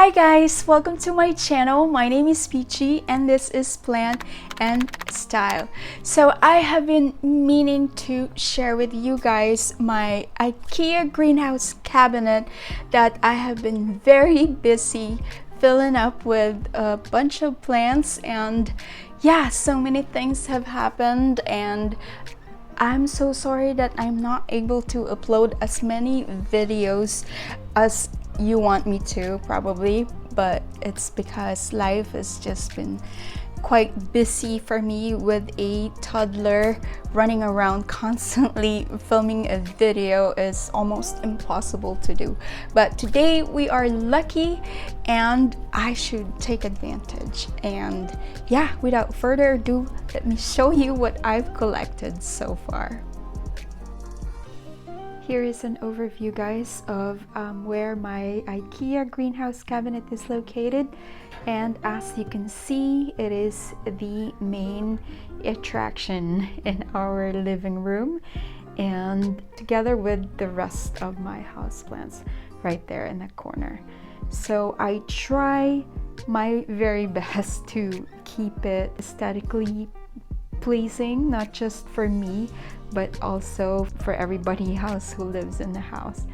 Hi guys, welcome to my channel. My name is Peachy and this is Plant and Style. So I have been meaning to share with you guys my Ikea greenhouse cabinet that I have been very busy filling up with a bunch of plants, and yeah, so many things have happened and I'm so sorry that I'm not able to upload as many videos as you want me to, probably, but it's because life has just been quite busy for me with a toddler running around constantly. Filming a video is almost impossible to do, but today we are lucky and I should take advantage. And yeah, without further ado, let me show you what I've collected so far. Here is an overview, guys, of where my Ikea greenhouse cabinet is located, and as you can see, it is the main attraction in our living room, and together with the rest of my houseplants right there in the corner. So I try my very best to keep it aesthetically pleasing, not just for me but also for everybody else who lives in the house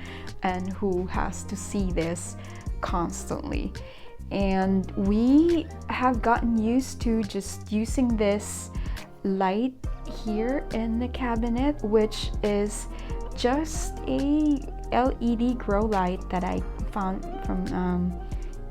and who has to see this constantly. And we have gotten used to just using this light here in the cabinet, which is just a LED grow light that I found from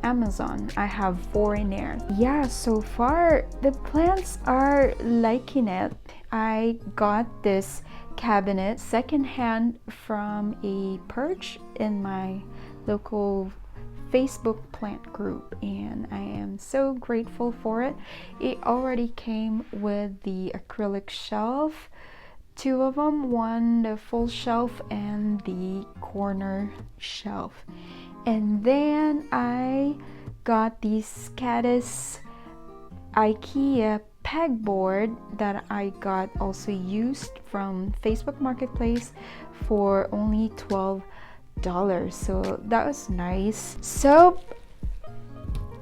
Amazon. I have 4 in there. Yeah, so far the plants are liking it. I got this cabinet secondhand from a perch in my local Facebook plant group, and I am so grateful for it. It already came with the acrylic shelf, 2 of them, one the full shelf and the corner shelf. And then I got this caddis Ikea pegboard that I got also used from Facebook Marketplace for only $12. So that was nice. So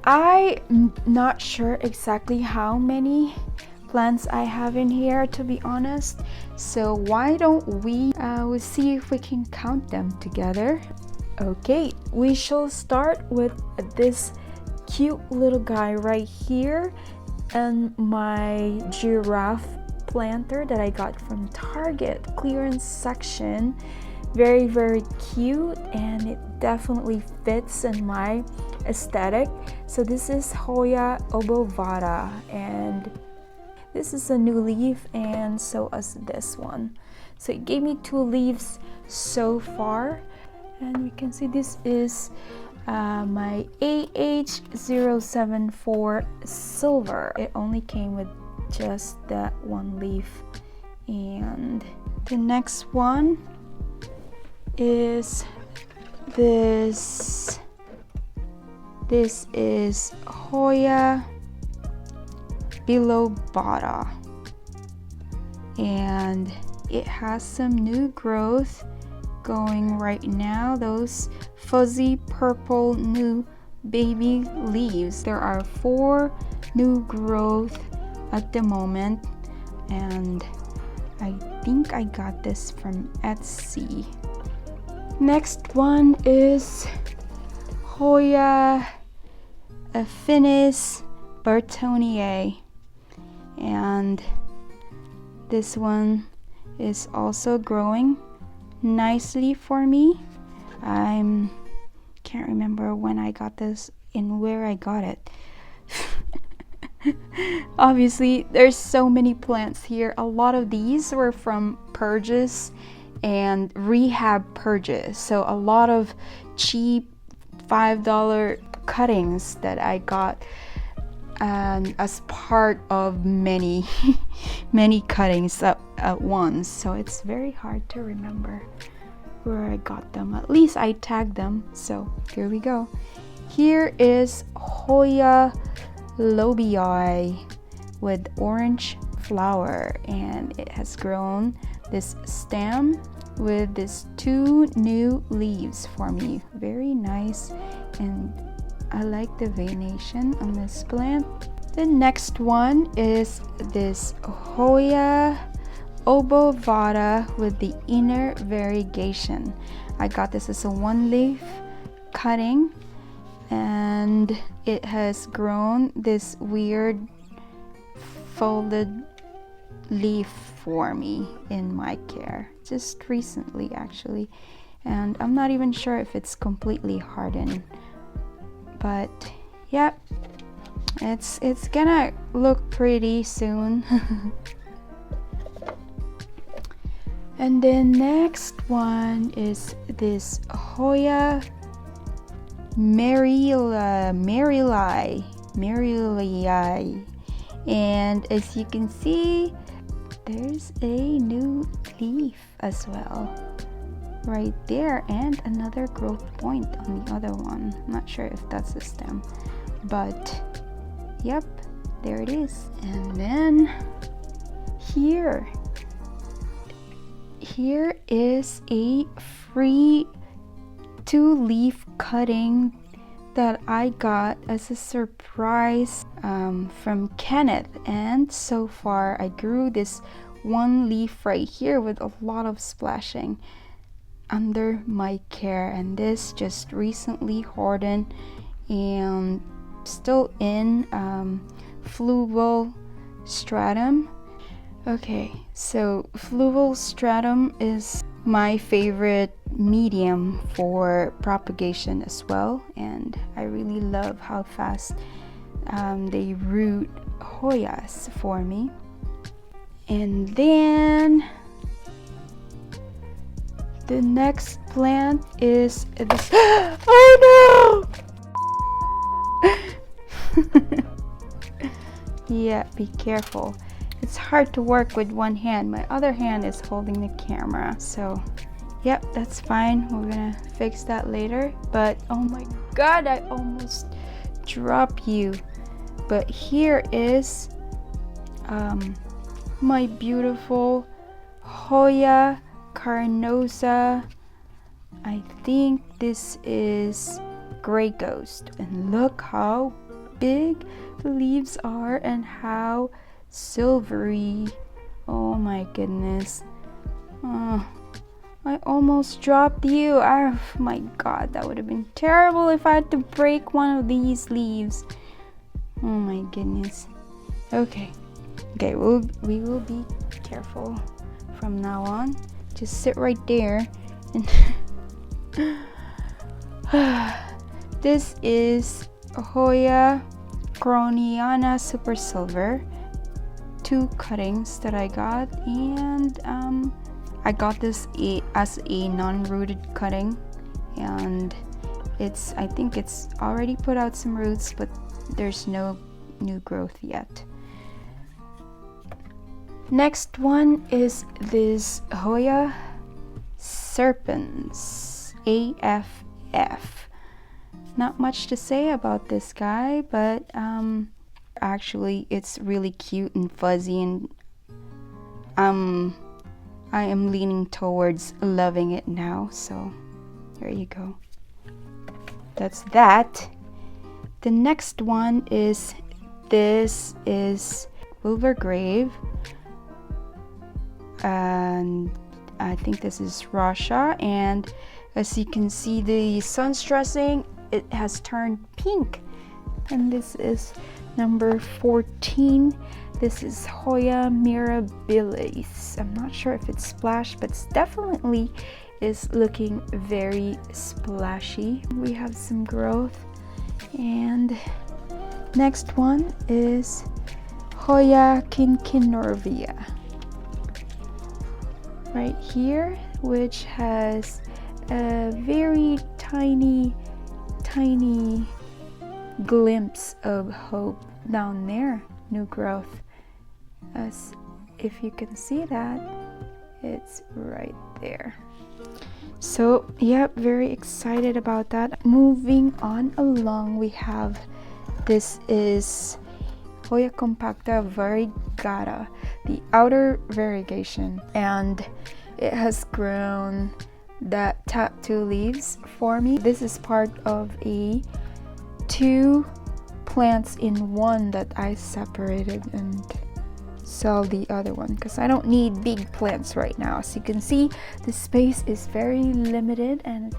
I'm not sure exactly how many plants I have in here, to be honest. So why don't we we'll see if we can count them together. Okay, we shall start with this cute little guy right here and my giraffe planter that I got from Target clearance section. Very cute, and it definitely fits in my aesthetic. So this is Hoya obovata, and this is a new leaf, and so is this one. So it gave me 2 leaves so far. And you can see this is my AH074 silver. It only came with just that 1 leaf. And the next one is this. This is Hoya bilobata, and it has some new growth going right now, those fuzzy purple new baby leaves. There are 4 new growth at the moment, and I think I got this from Etsy. Next one is Hoya affinis Bartoniae, and this one is also growing nicely for me. I can't remember when I got this and where I got it. Obviously, there's so many plants here. A lot of these were from purges and rehab purges, so a lot of cheap $5 cuttings that I got as part of many many cuttings at once, so it's very hard to remember where I got them. At least I tagged them, so here we go. Here is Hoya lobbii with orange flower, and it has grown this stem with these 2 new leaves for me. Very nice, and I like the veination on this plant. The next one is this Hoya obovata with the inner variegation. I got this as a one leaf cutting, and it has grown this weird folded leaf for me in my care just recently actually, and I'm not even sure if it's completely hardened, but yep, it's gonna look pretty soon. And then next one is this Hoya merrillii, and as you can see, there's a new leaf as well right there, and another growth point on the other one. I'm not sure if that's a stem, but yep, there it is. And then here is a free 2-leaf cutting that I got as a surprise from Kenneth, and so far I grew this one leaf right here with a lot of splashing under my care, and this just recently hardened and still in fluval stratum. Okay, so fluval stratum is my favorite medium for propagation as well, and I really love how fast they root Hoyas for me. And then the next plant is this. Oh no! Yeah, be careful. It's hard to work with one hand. My other hand is holding the camera, so yep, that's fine. We're gonna fix that later. But oh my god, I almost dropped you. But here is my beautiful Hoya carnosa. I think this is Gray Ghost, and look how big the leaves are and how silvery. Oh my goodness. Oh, I almost dropped you. Oh my god, that would have been terrible if I had to break one of these leaves. Oh my goodness. Okay, we will be careful from now on. Just sit right there. And this is Hoya khroniana super silver, 2 cuttings that I got, and I got this as a non-rooted cutting, and I think it's already put out some roots, but there's no new growth yet. Next one is this Hoya serpens, AFF. Not much to say about this guy, but actually it's really cute and fuzzy, and I am leaning towards loving it now, so there you go. That's that. The next one is Wilvergrave, and I think this is Russia, and as you can see, the sun's stressing, it has turned pink, and this is number 14. This is Hoya mirabilis. I'm not sure if it's splashed, but it's definitely is looking very splashy. We have some growth. And next one is Hoya quinquenervia right here, which has a very tiny glimpse of hope down there, new growth. As if you can see that, it's right there. So yep, very excited about that. Moving on along, we have this is Hoya compacta variegata, the outer variegation, and it has grown that top 2 leaves for me. This is part of a 2 plants in one that I separated and sell the other one because I don't need big plants right now. As you can see, the space is very limited, and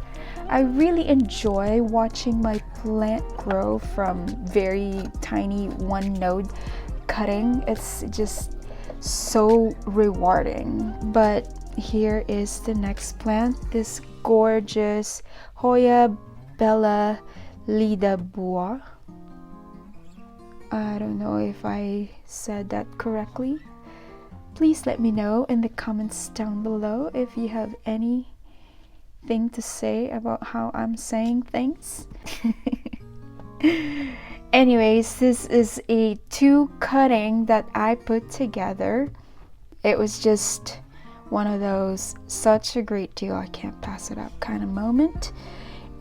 I really enjoy watching my plant grow from very tiny one node cutting. It's just so rewarding. But here is the next plant, this gorgeous Hoya Bella Lida Buis. I don't know if I said that correctly. Please let me know in the comments down below if you have anything to say about how I'm saying things. Anyways, this is a 2 cutting that I put together. It was just one of those such a great deal, I can't pass it up kind of moment.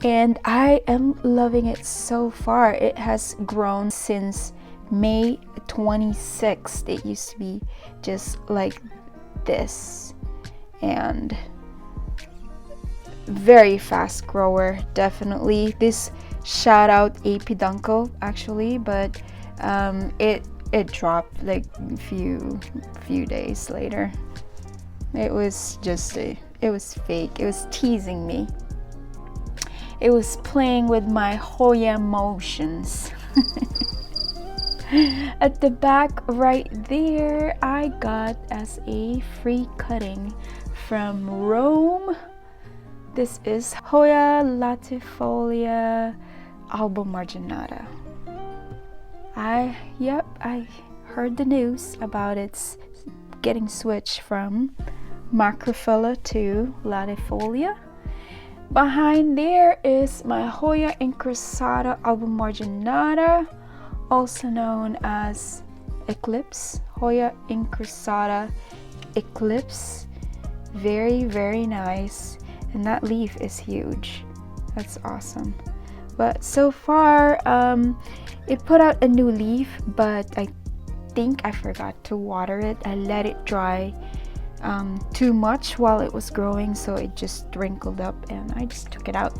And I am loving it so far. It has grown since May 26th. It used to be just like this, and very fast grower, definitely. This shout out a peduncle actually, but it dropped like a few days later. It was just it was fake. It was teasing me. It was playing with my Hoya motions. At the back right there, I got as a free cutting from Rome. This is Hoya latifolia Albo Marginata. I heard the news about its getting switched from macrophylla to latifolia. Behind there is my Hoya incrassata Albo Marginata, also known as Eclipse. Hoya incrassata Eclipse. Very, very nice. And that leaf is huge. That's awesome. But so far, it put out a new leaf, but I think I forgot to water it. I let it dry too much while it was growing, so it just wrinkled up and I just took it out.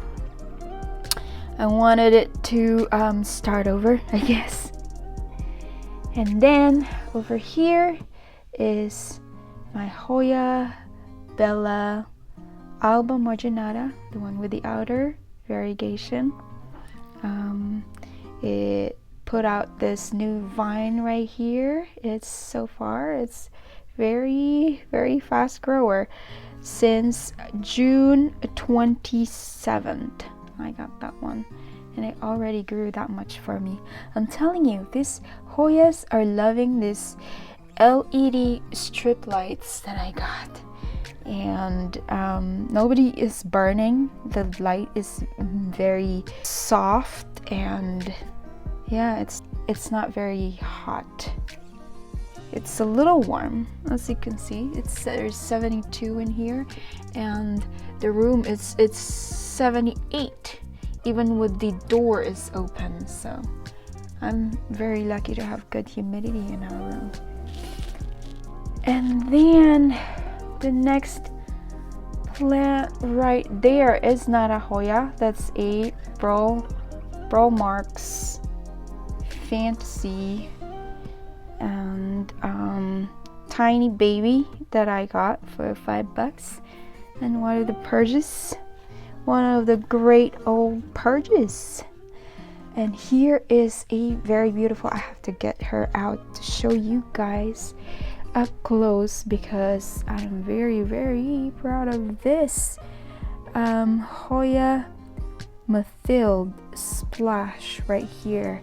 I wanted it to start over, I guess. And then over here is my Hoya Bella Albo Marginata, the one with the outer variegation. It put out this new vine right here. It's very, very fast grower. Since June 27th, I got that one, and it already grew that much for me. I'm telling you, these Hoyas are loving this LED strip lights that I got. And nobody is burning. The light is very soft, and yeah, it's not very hot. It's a little warm, as you can see. There's 72 in here, and the room it's 78, even with the door is open. So I'm very lucky to have good humidity in our room. And then the next plant right there is not a Hoya. That's a Burle Marx Fantasy, and tiny baby that I got for $5. And one of the purges, one of the great old purges. And here is a very beautiful, I have to get her out to show you guys up close because I'm very, very proud of this. Hoya mathilde splash right here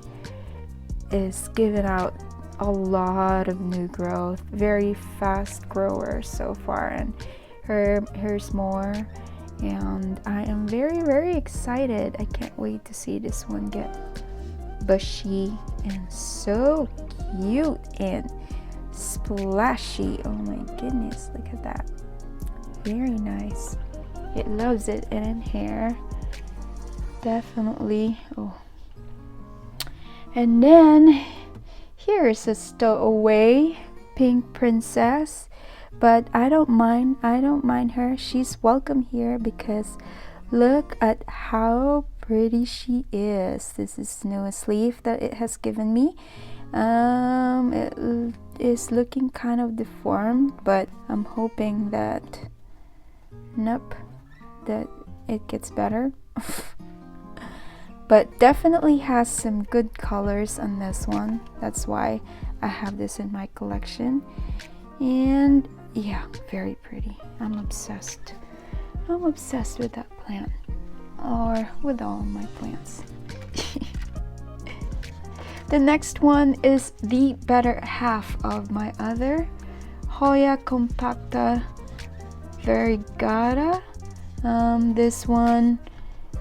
is giving out a lot of new growth. Very fast grower so far, and here's more. And I am very, very excited. I can't wait to see this one get bushy and so cute and splashy. Oh my goodness, look at that. Very nice. It loves it in here, definitely. Oh, and then here's a stowaway pink princess, but I don't mind her. She's welcome here because look at how pretty she is. This is the newest leaf that it has given me. It is looking kind of deformed, but I'm hoping that that it gets better. But definitely has some good colors on this one. That's why I have this in my collection. And yeah, very pretty. I'm obsessed. I'm obsessed with that plant, or with all my plants. The next one is the better half of my other Hoya compacta variegata. This one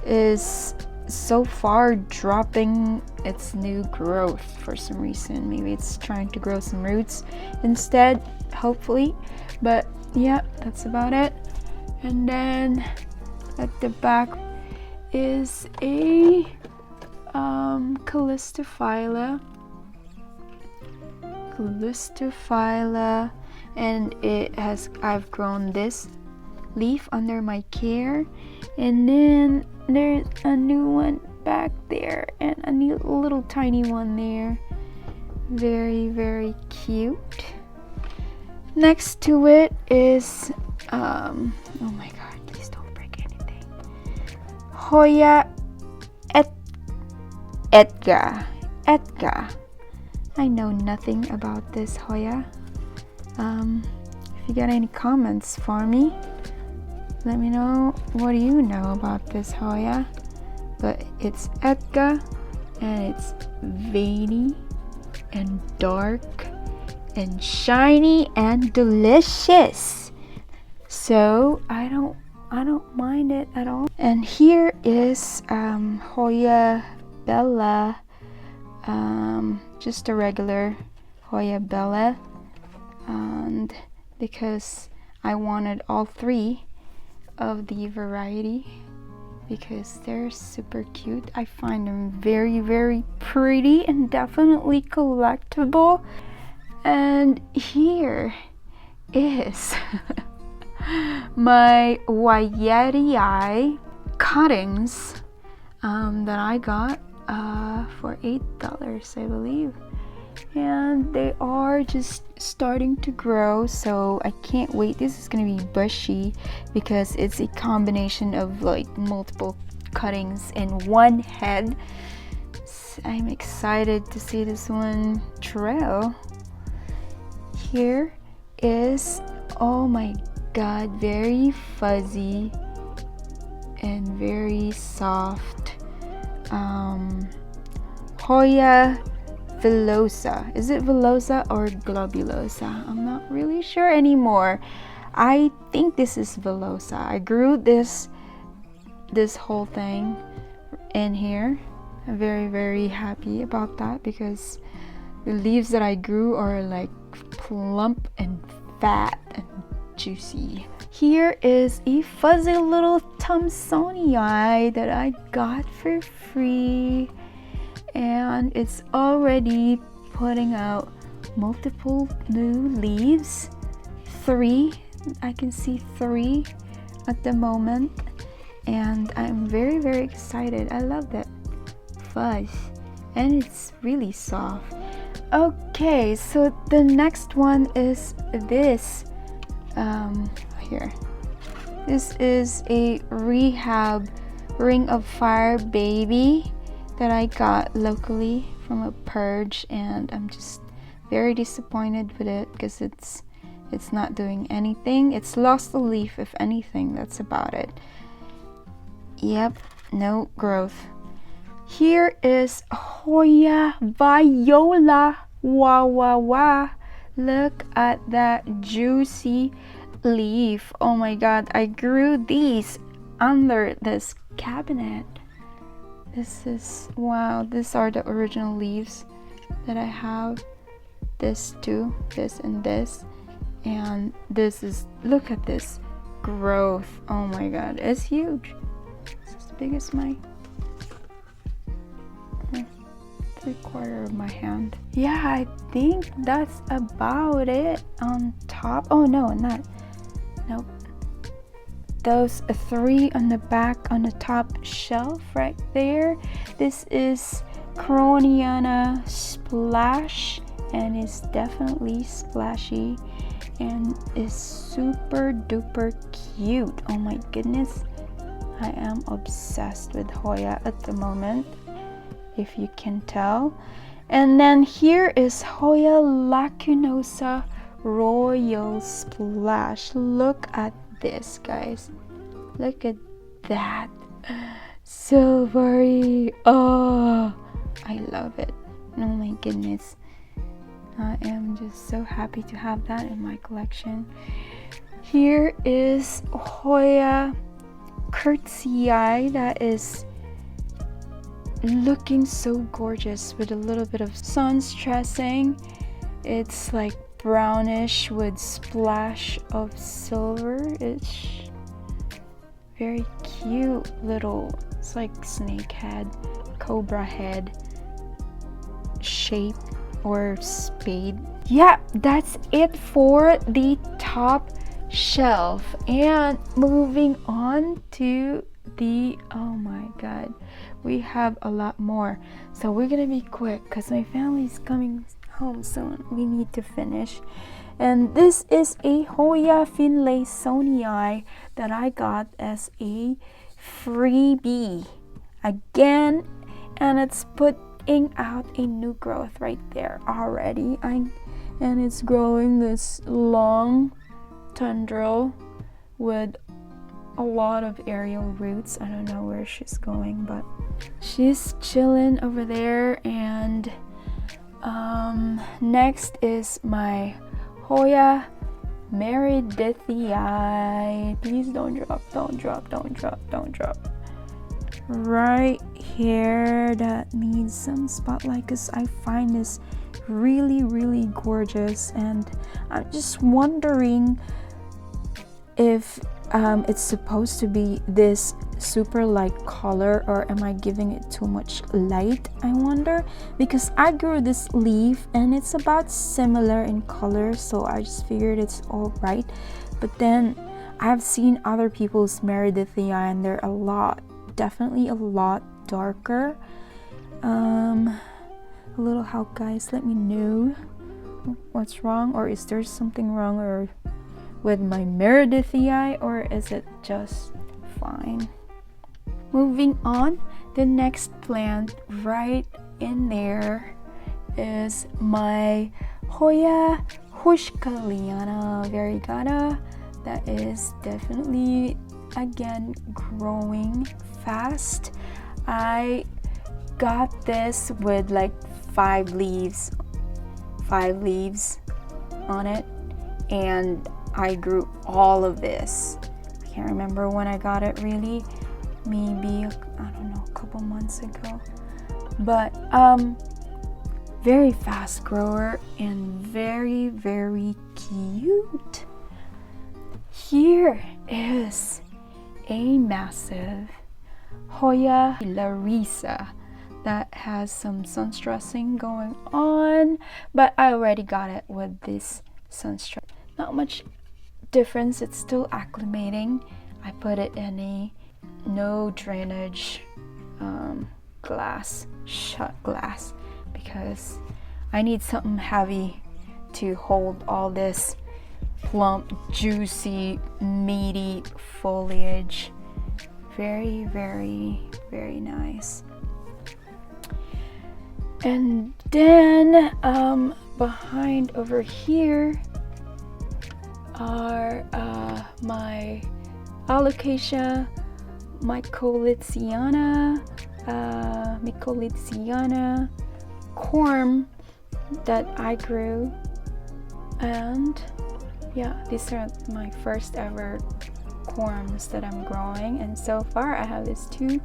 is so far dropping its new growth for some reason. Maybe it's trying to grow some roots instead, hopefully. But yeah, that's about it. And then at the back is a callistophylla, and I've grown this leaf under my care, and then there's a new one back there and a new little tiny one there. Very, very cute. Next to it is oh my god, please don't break anything. Hoya Edgar. I know nothing about this Hoya. If you got any comments for me, let me know what do you know about this Hoya. But it's Edgar, and it's veiny and dark and shiny and delicious. So I don't mind it at all. And here is Hoya Bella, just a regular Hoya Bella, and because I wanted all three of the variety because they're super cute. I find them very, very pretty and definitely collectible. And here is my variegata cuttings that I got for $8, I believe, and they are just starting to grow, so I can't wait. This is gonna be bushy because it's a combination of like multiple cuttings in one head. So I'm excited to see this one trail. Here is, oh my god, very fuzzy and very soft Hoya villosa. Is it villosa or globulosa? I'm not really sure anymore. I think this is villosa. I grew this whole thing in here. I'm very, very happy about that because the leaves that I grew are like plump and fat and juicy. Here is a fuzzy little Thomsonii that I got for free, and it's already putting out multiple new leaves. 3, I can see 3 at the moment, and I'm very, very excited. I love that fuzz, and it's really soft. Okay, so the next one is this here. This is a rehab ring of fire baby that I got locally from a purge, and I'm just very disappointed with it because it's not doing anything. It's lost a leaf, if anything. That's about it. Yep, no growth. Here is Hoya viola. Wow. Look at that juicy leaf. Oh my god, I grew these under this cabinet. This is, wow, these are the original leaves that I have. This too, this and this. And this is, look at this growth. Oh my god, it's huge. It's as big as my 3/4 of my hand. Yeah, I think that's about it on top. Oh no, not, nope. those three on the back on the top shelf right there. This is Khroniana Splash, and it's definitely splashy and is super duper cute. Oh my goodness, I am obsessed with Hoya at the moment, if you can tell. And then here is Hoya lacunosa Royal Splash. Look at this, guys. Look at that. Silvery. Oh, I love it. Oh my goodness. I am just so happy to have that in my collection. Here is Hoya curtsii that is looking so gorgeous with a little bit of sun stressing. It's like brownish with splash of silver. It's very cute little, it's like snake head, cobra head shape or spade. Yeah, that's it for the top shelf. And moving on to the, oh my god, we have a lot more, so we're gonna be quick because my family's coming home soon. We need to finish. And this is a Hoya Philodendrons that I got as a freebie again, and it's putting out a new growth right there already. And it's growing this long tendril with a lot of aerial roots. I don't know where she's going, but she's chilling over there. And next is my Hoya merrillii. Please don't drop, don't drop, don't drop, don't drop. Right here, that needs some spotlight because I find this really, really gorgeous. And I'm just wondering if it's supposed to be this super light color, or am I giving it too much light? I wonder, because I grew this leaf and it's about similar in color, so I just figured it's all right. But then I've seen other people's merrillii and they're definitely a lot darker. A little help, guys, let me know what's wrong, or is there something wrong or with my merrillii, or is it just fine? Moving on, the next plant right in there is my Hoya variegata that is definitely again growing fast. I got this with like 5 leaves on it, and I grew all of this. I can't remember when I got it really, maybe I don't know, a couple months ago. But very fast grower and very, very cute. Here is a massive Hoya larissa that has some sun stressing going on, but I already got it with this sun stress. Not much difference, it's still acclimating. I put it in a no drainage shut glass, because I need something heavy to hold all this plump, juicy, meaty foliage. Very, very, very nice. And then behind over here are my Alocasia mycolitziana corm that I grew. And yeah, these are my first ever corms that I'm growing, and so far I have these two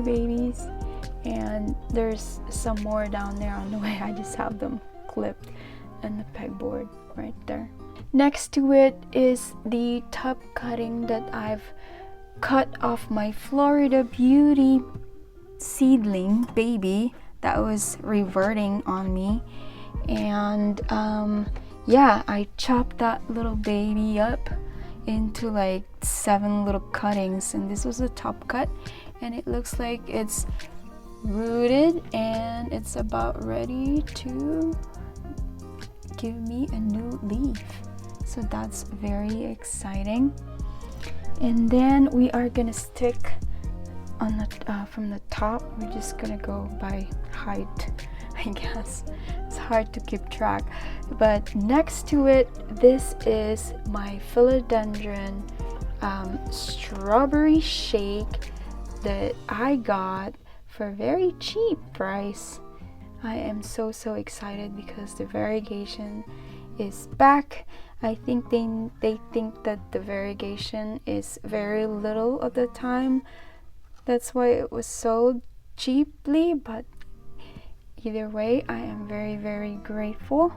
babies, and there's some more down there on the way. I just have them clipped in the pegboard right there. Next to it is the tub cutting that I've cut off my Florida Beauty seedling baby that was reverting on me, and yeah, I chopped that little baby up into like 7 little cuttings, and this was a top cut, and it looks like it's rooted and it's about ready to give me a new leaf. So that's very exciting. And then we are gonna stick on the from the top. We're just gonna go by height, I guess. It's hard to keep track. But next to it, this is my philodendron strawberry shake that I got for a very cheap price. I am so excited because the variegation is back. I think they think that the variegation is very little at the time. That's why it was sold cheaply, but either way, I am very grateful.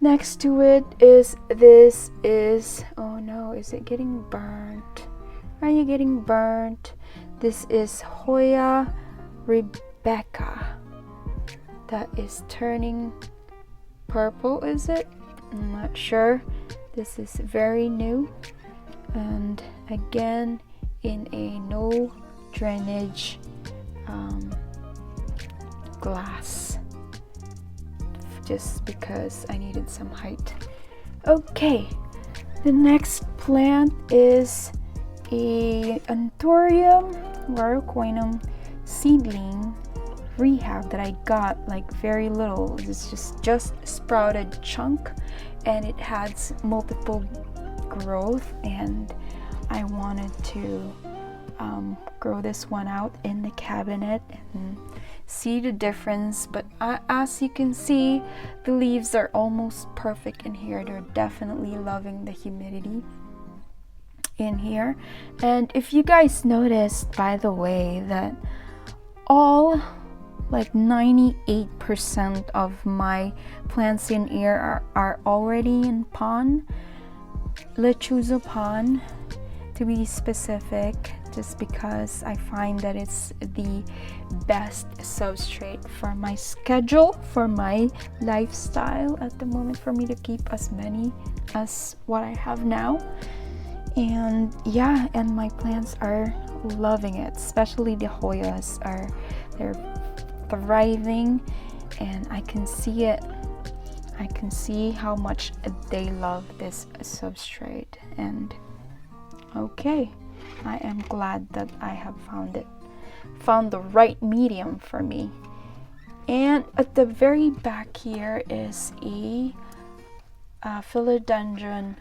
Next to it is oh no, is it getting burnt? Are you getting burnt? This is Hoya Rebecca. That is turning purple, is it? I'm not sure. This is very new, and again in a no drainage glass, just because I needed some height. Okay, the next plant is a Anthurium variegatum seedling rehab that I got like very little. It's just sprouted chunk, and it has multiple growth, and I wanted to grow this one out in the cabinet and see the difference. But as you can see, the leaves are almost perfect in here. They're definitely loving the humidity in here. And if you guys noticed, by the way, that all like 98% of my plants in here are already in pon, lechuza pon to be specific, just because I find that it's the best substrate for my schedule, for my lifestyle at the moment, for me to keep as many as what I have now. And yeah, and my plants are loving it, especially the Hoyas they're thriving, and I can see it. I can see how much they love this substrate. And okay, I am glad that I have found the right medium for me. And at the very back here is a philodendron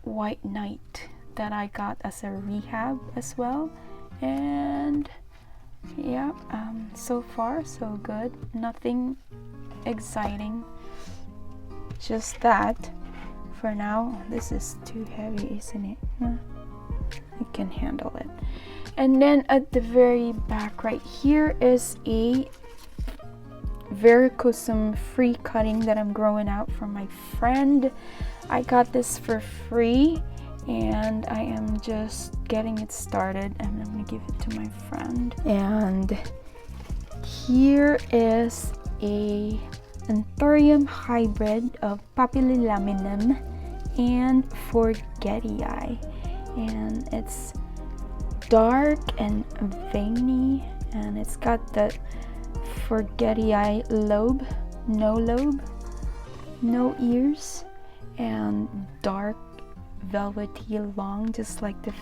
white knight that I got as a rehab as well. And yeah, so far so good. Nothing exciting, just that for now. This is too heavy, isn't it? I can handle it. And then at the very back right here is a varicosum free cutting that I'm growing out from my friend. I got this for free, and I am just getting it started, and I'm gonna give it to my friend. And here is a Anthurium hybrid of papillilaminum and forgetii, and it's dark and veiny, and it's got the forgetii lobe, no ears, and dark velvety long, just like the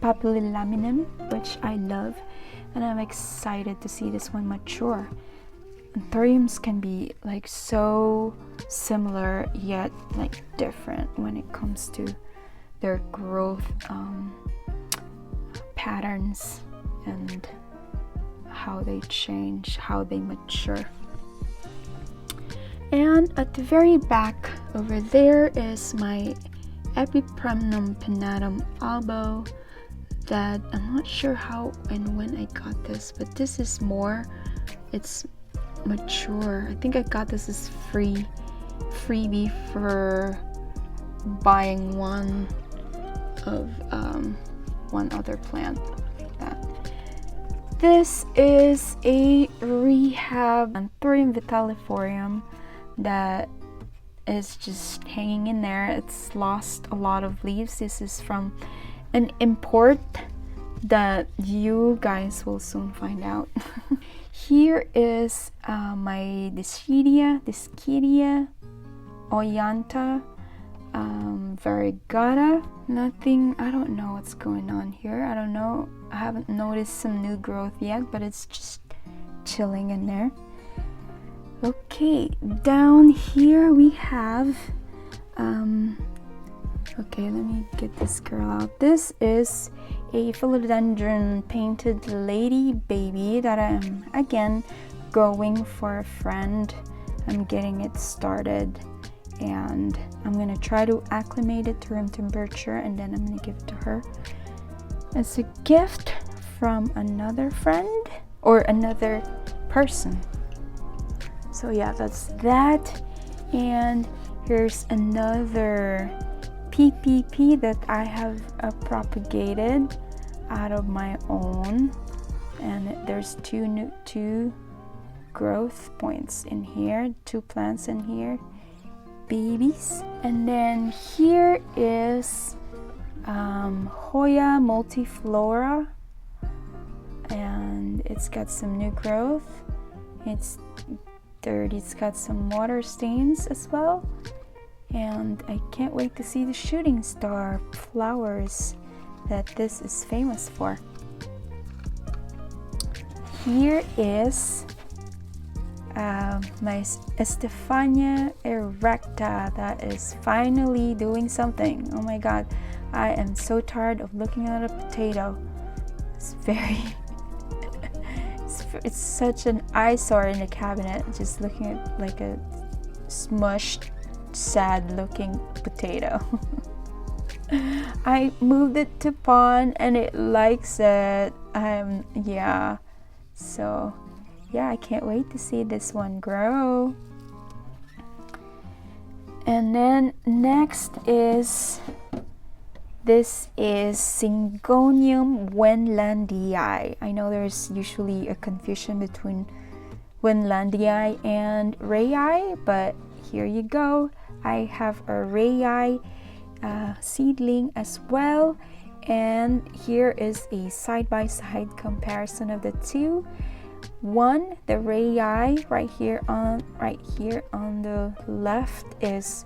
papillilaminum, which I love, and I'm excited to see this one mature. Anthuriums can be like so similar yet like different when it comes to their growth patterns and how they change, how they mature. And at the very back over there is my Epipremnum pinnatum Albo that I'm not sure how and when I got this, but this is it's mature. I think I got this as freebie for buying one of one other plant like that. This is a rehab Anthurium vitalifolium that is just hanging in there. It's lost a lot of leaves. This is from an import that you guys will soon find out. Here is my Dischidia, Oyanta, Variegata. Nothing, I don't know what's going on here. I don't know. I haven't noticed some new growth yet, but it's just chilling in there. Okay, down here we have okay, let me get this girl out. This is a philodendron painted lady baby that I'm again growing for a friend. I'm getting it started and I'm gonna try to acclimate it to room temperature, and then I'm gonna give it to her as a gift from another friend or another person. So yeah, that's that. And here's another PPP that I have propagated out of my own, and there's two growth points in here, 2 plants in here, babies. And then here is Hoya multiflora, and it's got some new growth. It's dirty, it's got some water stains as well, and I can't wait to see the shooting star flowers that this is famous for. Here is my Estefania erecta that is finally doing something. Oh my god, I am so tired of looking at a potato. It's very it's such an eyesore in the cabinet, just looking at like a smushed, sad looking potato. I moved it to pond and it likes it. Yeah, so yeah, I can't wait to see this one grow. And then next is, this is Syngonium Wenlandii. I know there's usually a confusion between Wenlandii and Rayi, but here you go. I have a Rayi seedling as well, and here is a side-by-side comparison of the two. One, the Rayi right here on the left is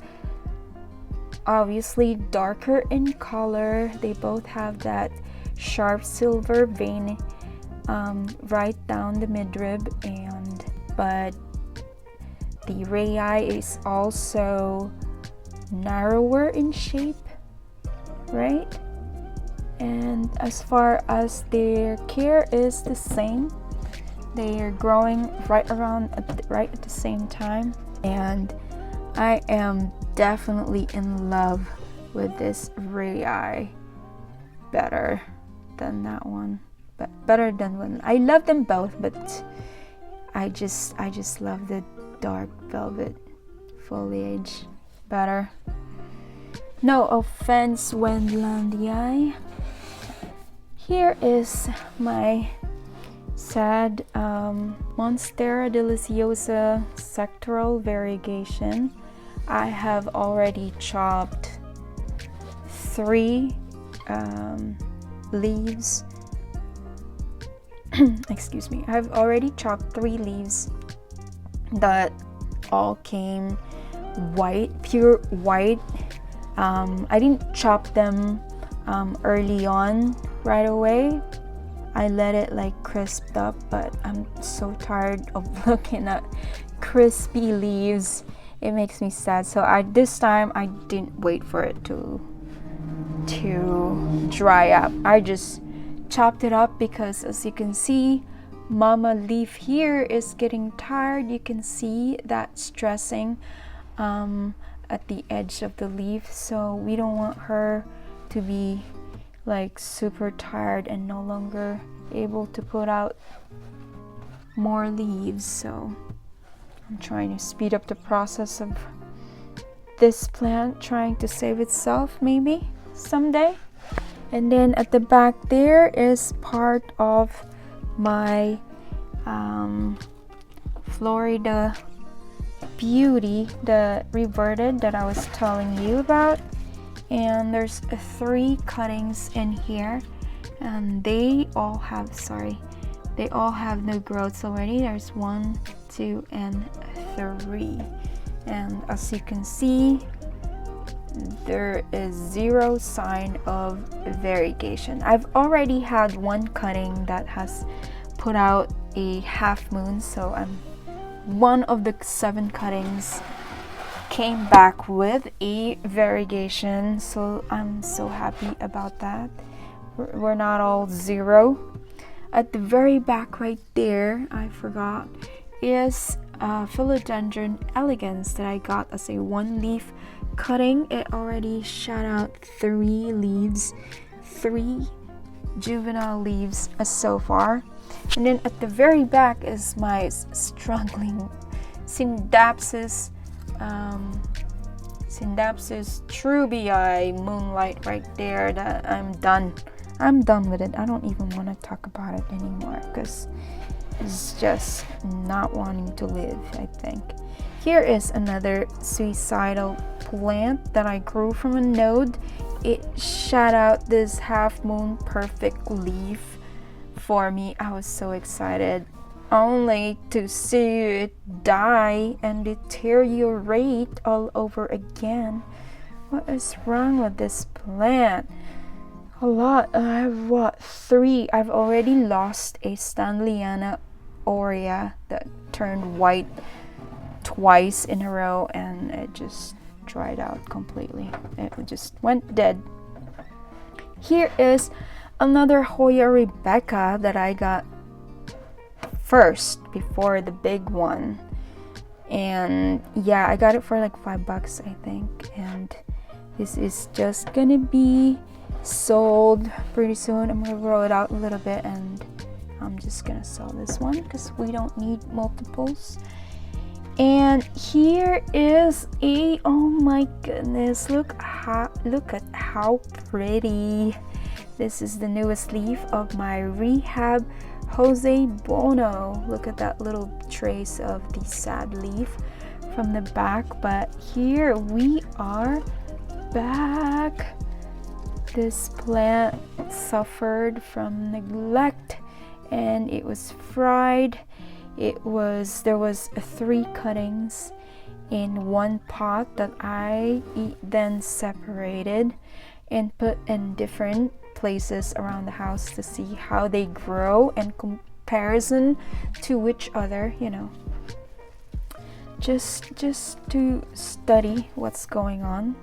obviously darker in color. They both have that sharp silver vein right down the midrib, but the Rayi is also narrower in shape, right? And as far as their care is the same. They are growing right at the same time, and I am definitely in love with this Rayi better than that one, but better than one. I love them both, but I just love the dark velvet foliage better. No offense, Wenlandii. Here is my sad Monstera deliciosa sectoral variegation. I have already chopped 3 leaves. Excuse me. I've already chopped 3 leaves that all came white, pure white. I didn't chop them early on right away. I let it like crisp up, but I'm so tired of looking at crispy leaves. It makes me sad. So this time I didn't wait for it to dry up. I just chopped it up because, as you can see, mama leaf here is getting tired. You can see that stressing at the edge of the leaf, so we don't want her to be like super tired and no longer able to put out more leaves. So I'm trying to speed up the process of this plant, trying to save itself maybe someday. And then at the back there is part of my Florida beauty, the reverted that I was telling you about. And there's 3 cuttings in here, and they all have no growths already. There's 1, 2, and 3. And as you can see, there is 0 sign of variegation. I've already had 1 cutting that has put out a half moon, so one of the 7 cuttings came back with a variegation, so I'm so happy about that. We're not all 0. At the very back right there, I forgot, is Philodendron elegans that I got as a 1-leaf cutting. It already shot out 3 leaves, 3 juvenile leaves so far. And then at the very back is my struggling Syngonium Joepii moonlight right there. That I'm done with it. I don't even want to talk about it anymore because it's just not wanting to live, I think. Here is another suicidal plant that I grew from a node. It shot out this half moon perfect leaf for me. I was so excited, only to see it die and deteriorate all over again. What is wrong with this plant? A lot. I have 3. I've already lost a Stanleyana Hoya that turned white twice in a row, and it just dried out completely. It just went dead. Here is another Hoya Rebecca that I got first before the big one, and yeah, I got it for like $5, I think. And this is just gonna be sold pretty soon. I'm gonna roll it out a little bit, and I'm just gonna sell this one because we don't need multiples. And here is a, oh my goodness, look at how pretty. This is the newest leaf of my rehab Jose Bono. Look at that little trace of the sad leaf from the back, but here we are back. This plant suffered from neglect and it was fried. There was 3 cuttings in 1 pot that I then separated and put in different places around the house to see how they grow in comparison to which other, just to study what's going on.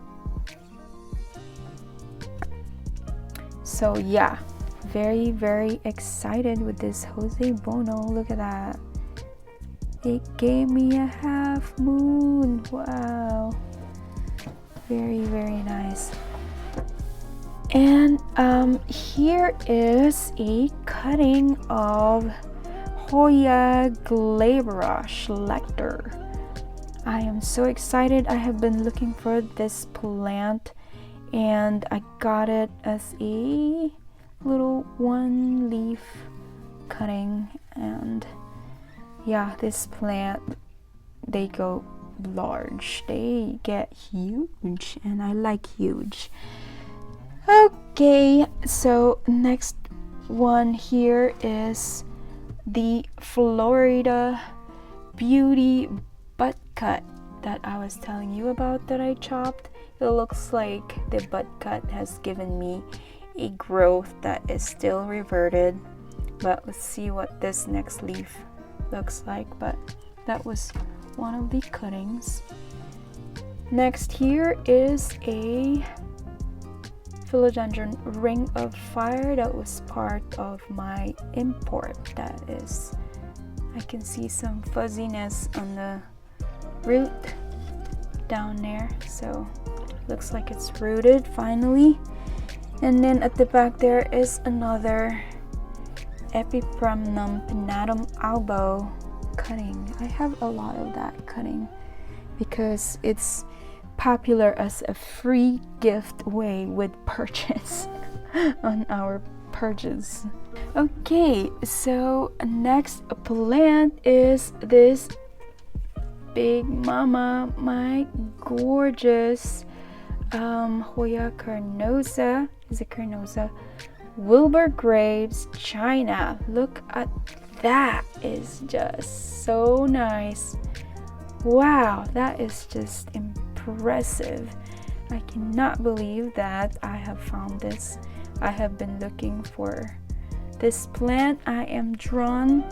So yeah, very, very excited with this Jose Bono. Look at that. It gave me a half moon. Wow. Very, very nice. And here is a cutting of Hoya glabra schlechter. I am so excited. I have been looking for this plant and I got it as a little 1-leaf cutting. And yeah, this plant, they go large, they get huge, and I like huge. Okay, so next one here is the Florida Beauty butt cut that I was telling you about that I chopped. It looks like the butt cut has given me a growth that is still reverted, but let's see what this next leaf looks like. But that was one of the cuttings. Next here is a Philodendron Ring of Fire that was part of my import. That is, I can see some fuzziness on the root down there, so looks like it's rooted finally. And then at the back there is another Epipremnum pinnatum Albo cutting. I have a lot of that cutting because it's popular as a free gift way with purchase on our purchase. Okay, so next plant is this big mama, my gorgeous Hoya carnosa. Is it carnosa? Wilbur Graves, China. Look at that. Is just so nice. Wow, that is just impressive. I cannot believe that I have found this. I have been looking for this plant. I am drawn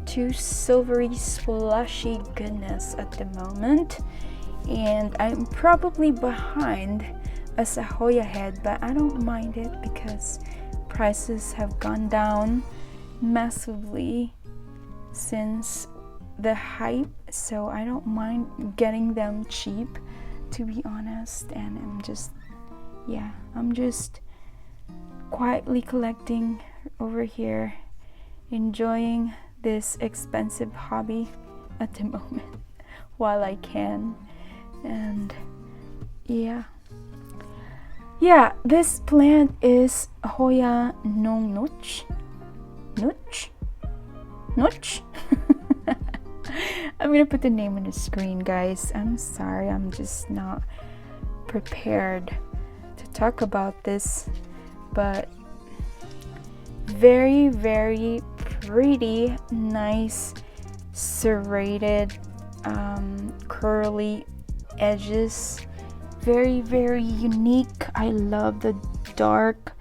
to silvery splashy goodness at the moment, and I'm probably behind as a Hoya head, but I don't mind it because prices have gone down massively since the hype, so I don't mind getting them cheap, to be honest. And I'm just quietly collecting over here, enjoying this expensive hobby at the moment while I can. And yeah, this plant is Hoya Noch. I'm gonna put the name on the screen, guys. I'm sorry, I'm just not prepared to talk about this, but very, very pretty, nice, serrated, curly edges. Very, very unique. I love the dark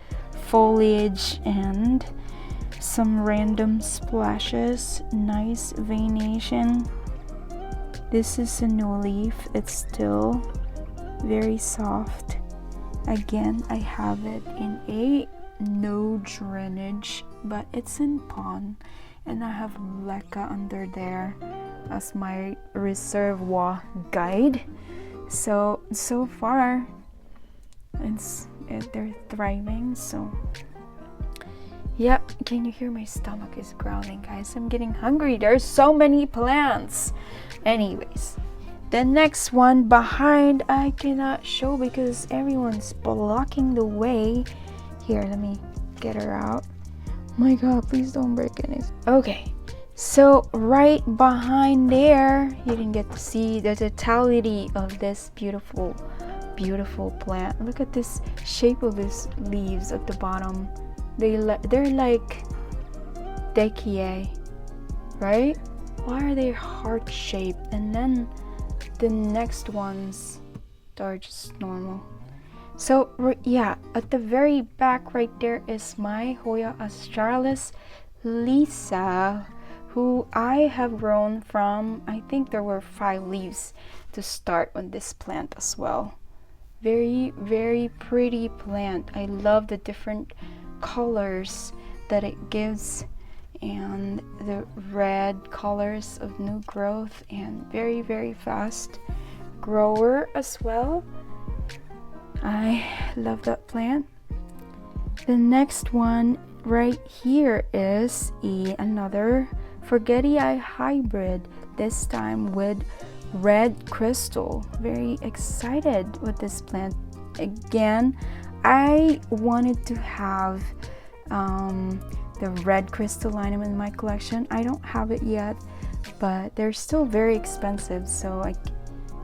foliage and some random splashes. Nice veination. This is a new leaf. It's still very soft. Again, I have it in a no drainage, but it's in pond, and I have leca under there as my reservoir guide. So far they're thriving. So yeah, can you hear my stomach is growling, guys? I'm getting hungry. There's so many plants. Anyways, the next one behind I cannot show because everyone's blocking the way. Here, let me get her out. My god, please don't break anything. Okay, so right behind there, you didn't get to see the totality of this beautiful plant. Look at this shape of these leaves at the bottom. They're like Ikea, right? Why are they heart shaped? And then the next ones are just normal. So yeah, at the very back right there is my Hoya australis Lisa, who I have grown from. I think there were 5 leaves to start on this plant as well. Very, very pretty plant. I love the different colors that it gives, and the red colors of new growth, and very, very fast grower as well. I love that plant. The next one right here is another Variegated hybrid, this time with red crystal. Very excited with this plant. Again, I wanted to have the red crystallinum in my collection. I don't have it yet, but they're still very expensive, so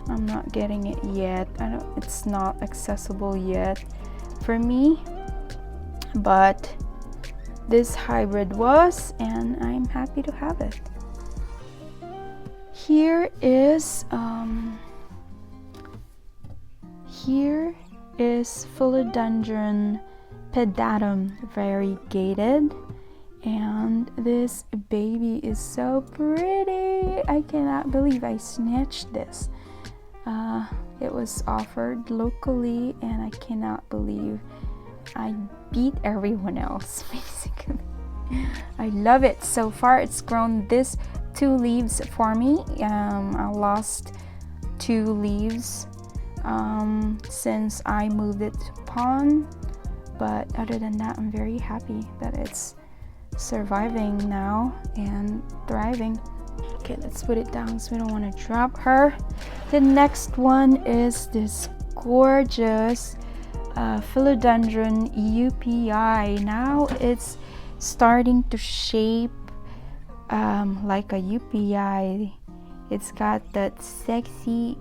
I'm not getting it yet. It's not accessible yet for me, but this hybrid was, and I'm happy to have it. Here is Philodendron pedatum variegated, and this baby is so pretty. I cannot believe I snatched this. It was offered locally, and I cannot believe I beat everyone else, basically. I love it. So far it's grown this 2 leaves for me. I lost 2 leaves since I moved it to pond, but other than that, I'm very happy that it's surviving now and thriving. Okay, let's put it down so we don't want to drop her. The next one is this gorgeous Philodendron Joepii. Now it's starting to shape like a UPI. It's got that sexy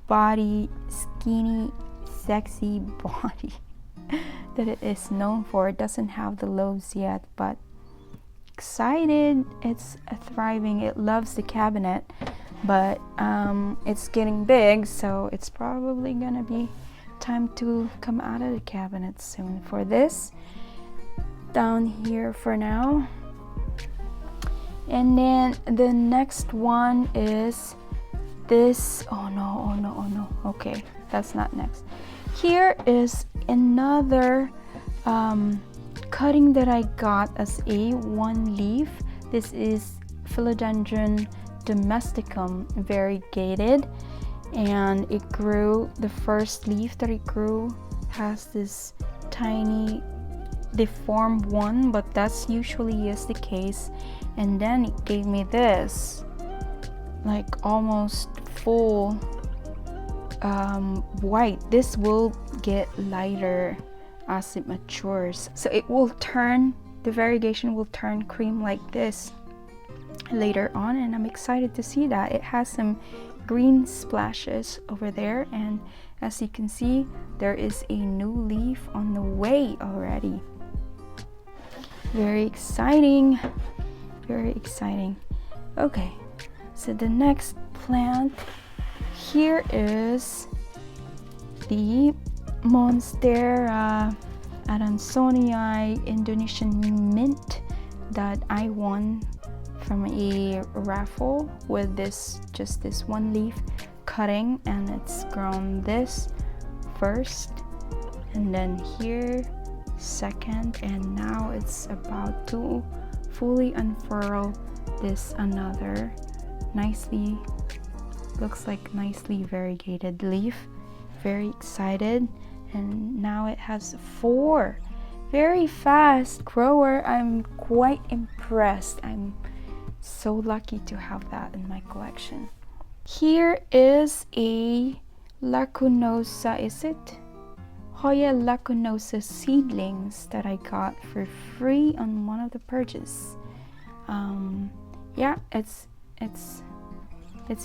body, skinny, sexy body that it is known for. It doesn't have the lobes yet, but excited. It's thriving. It loves the cabinet, but it's getting big, so it's probably gonna be time to come out of the cabinet soon. For this, down here for now. And then the next one is this. Oh no. Okay, that's not next. Here is another cutting that I got as a one leaf. This is Philodendron domesticum variegated, and it grew. The first leaf that it grew has this tiny deformed one, but that's usually is the case. And then it gave me this, like almost full white. This will get lighter as it matures, so it will turn, the variegation will turn cream like this later on, and I'm excited to see that. It has some green splashes over there, and as you can see, there is a new leaf on the way already. Very exciting, very exciting. Okay, so the next plant here is the Monstera Adansonii Indonesian mint that I won from a raffle with this, just this one leaf cutting, and it's grown this first, and then here second, and now it's about to fully unfurl this another nicely, looks like nicely variegated leaf. Very excited, and now it has 4. Very fast grower. I'm quite impressed. I'm so lucky to have that in my collection. Here is a lacunosa, is it? Hoya lacunosa seedlings that I got for free on one of the purchases. Yeah, it's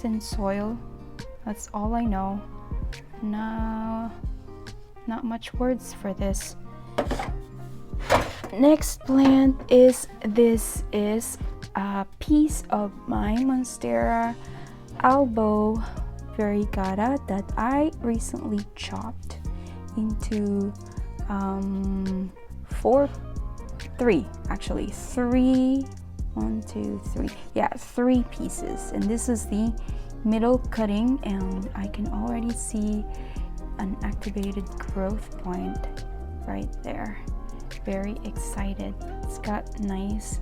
in soil. That's all I know. No, not much words for this. Next plant is, this is a piece of my Monstera Albo variegata that I recently chopped into 3 pieces, and this is the middle cutting, and I can already see an activated growth point right there. Very excited. It's got nice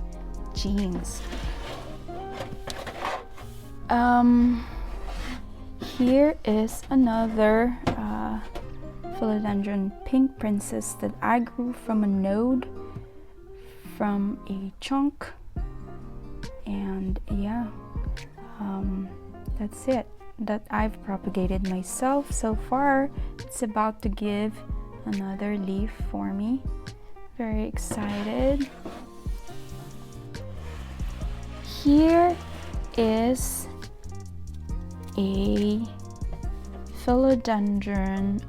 genes. Here is another Philodendron pink princess that I grew from a node, from a chunk, and yeah, that's it that I've propagated myself so far. It's about to give another leaf for me. Very excited. Here is a Philodendron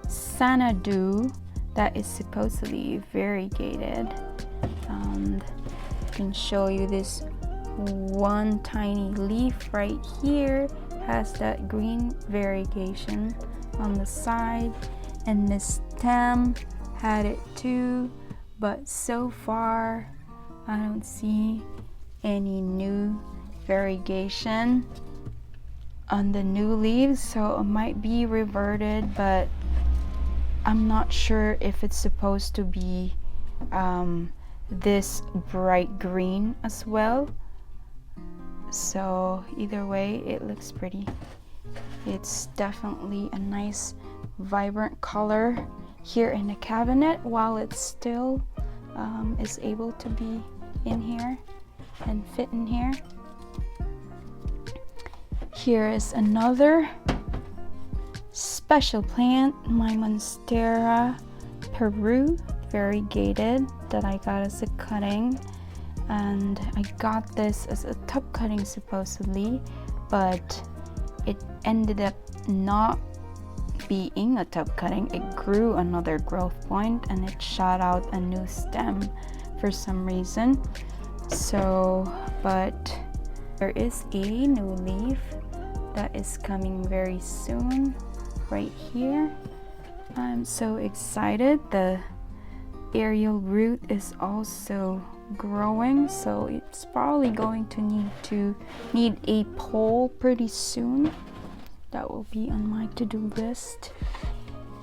Xanadu that is supposedly variegated. And I can show you this one tiny leaf right here has that green variegation on the side, and the stem had it too, but so far I don't see any new variegation on the new leaves, so it might be reverted, but I'm not sure if it's supposed to be this bright green as well. So either way, it looks pretty. It's definitely a nice vibrant color here in the cabinet while it still is able to be in here and fit in here. Here is another special plant, my Monstera Peru variegated that I got as a cutting, and I got this as a tub cutting supposedly, but it ended up not being a tub cutting. It grew another growth point and it shot out a new stem for some reason. So, but there is a new leaf that is coming very soon right here. I'm so excited. The aerial root is also growing, so it's probably going to need a pole pretty soon. That will be on my to-do list.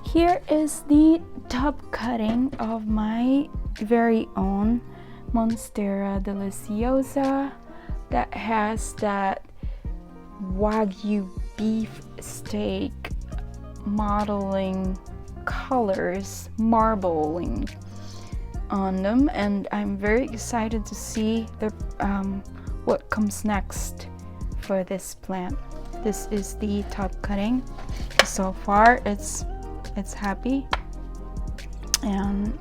Here is the tub cutting of my very own Monstera deliciosa that has that Wagyu beef steak modeling colors marbling on them, and I'm very excited to see the what comes next for this plant. This is the top cutting. So far it's happy, and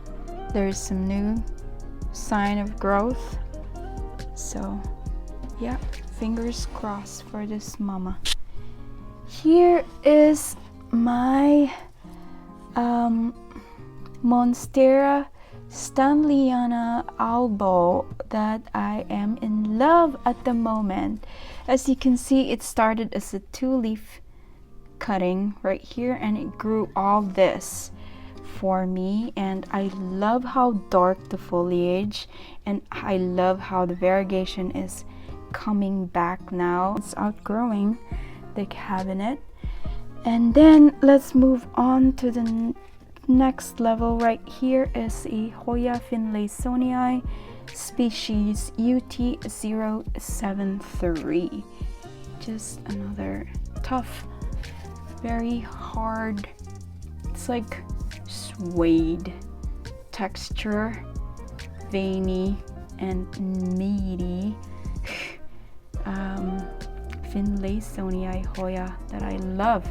there's some new sign of growth. So yeah, fingers crossed for this mama. Here is my Monstera Stanleyana Albo that I am in love at the moment. As you can see, it started as a 2-leaf cutting right here, and it grew all this for me, and I love how dark the foliage, and I love how the variegation is coming back now. It's outgrowing the cabinet. And then let's move on to the next level. Right here is a Hoya finlaysonii species UT073. Just another tough, very hard, it's like suede texture, veiny and meaty Finlaysonii Hoya that I love.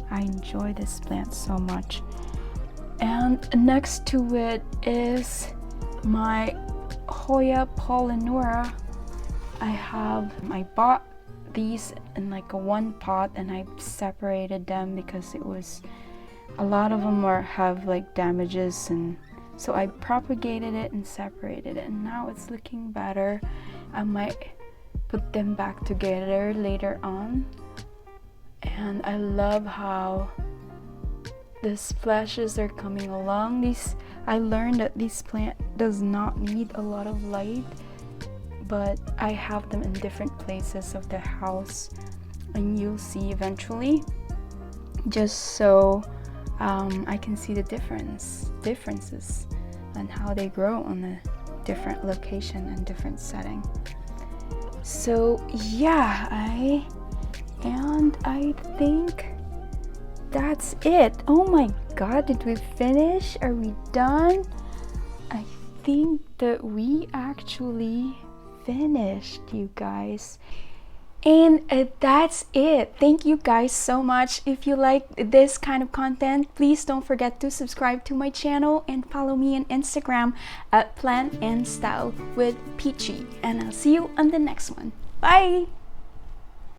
I enjoy this plant so much. And next to it is my Hoya pollinura. I bought these in like a 1 pot, and I separated them because it was a lot of them have like damages, and so I propagated it and separated it, and now it's looking better. I might put them back together later on. And I love how the splashes are coming along. I learned that this plant does not need a lot of light, but I have them in different places of the house, and you'll see eventually, just so I can see the differences and how they grow on a different location and different setting. So yeah, I think that's it. Oh my god, did we finish? Are we done? I think that we actually finished, you guys. And that's it. Thank you guys so much. If you like this kind of content, please don't forget to subscribe to my channel and follow me on Instagram at Plant and Style with Peachy. And I'll see you on the next one. Bye!